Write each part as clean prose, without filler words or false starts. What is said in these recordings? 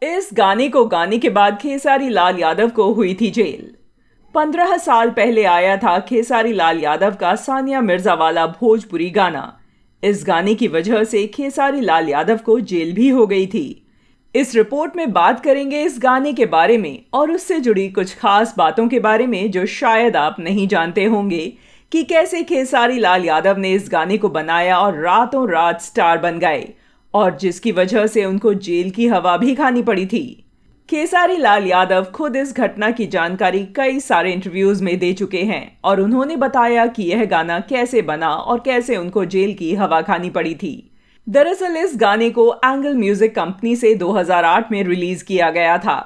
इस गाने को गाने के बाद खेसारी लाल यादव को हुई थी जेल। 15 साल पहले आया था खेसारी लाल यादव का सानिया मिर्जा वाला भोजपुरी गाना। इस गाने की वजह से खेसारी लाल यादव को जेल भी हो गई थी। इस रिपोर्ट में बात करेंगे इस गाने के बारे में और उससे जुड़ी कुछ खास बातों के बारे में जो शायद आप नहीं जानते होंगे कि कैसे खेसारी लाल यादव ने इस गाने को बनाया और रातों रात स्टार बन गए और जिसकी वजह से उनको जेल की हवा भी खानी पड़ी थी। खेसारी लाल यादव खुद इस घटना की जानकारी कई सारे इंटरव्यूज में दे चुके हैं और उन्होंने बताया कि यह गाना कैसे बना और कैसे उनको जेल की हवा खानी पड़ी थी। दरअसल इस गाने को एंगल म्यूजिक कंपनी से 2008 में रिलीज किया गया था।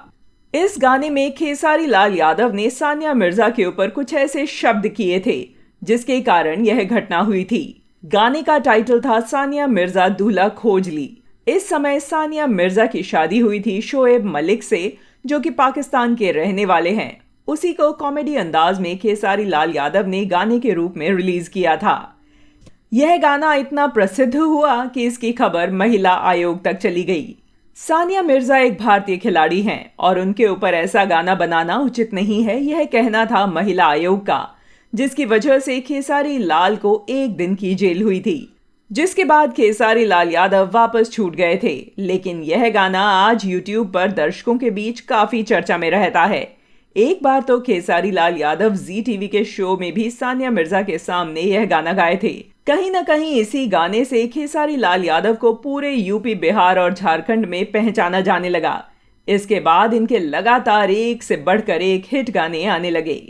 इस गाने में खेसारी लाल यादव ने सानिया मिर्जा के ऊपर कुछ ऐसे शब्द किए थे जिसके कारण यह घटना हुई थी। गाने का टाइटल था सानिया मिर्जा दूल्हा खोज ली। इस समय सानिया मिर्जा की शादी हुई थी शोएब मलिक से, जो कि पाकिस्तान के रहने वाले हैं। उसी को कॉमेडी अंदाज में खेसारी लाल यादव ने गाने के रूप में रिलीज किया था। यह गाना इतना प्रसिद्ध हुआ कि इसकी खबर महिला आयोग तक चली गई। सानिया मिर्जा एक भारतीय खिलाड़ी हैं और उनके ऊपर ऐसा गाना बनाना उचित नहीं है, यह कहना था महिला आयोग का, जिसकी वजह से खेसारी लाल को 1 दिन की जेल हुई थी, जिसके बाद खेसारी लाल यादव वापस छूट गए थे। लेकिन यह गाना आज यूट्यूब पर दर्शकों के बीच काफी चर्चा में रहता है। एक बार तो खेसारी लाल यादव जी टीवी के शो में भी सानिया मिर्जा के सामने यह गाना गाए थे। कहीं ना कहीं इसी गाने से खेसारी लाल यादव को पूरे यूपी, बिहार और झारखंड में पहचाना जाने लगा। इसके बाद इनके लगातार एक से बढ़कर एक हिट गाने आने लगे।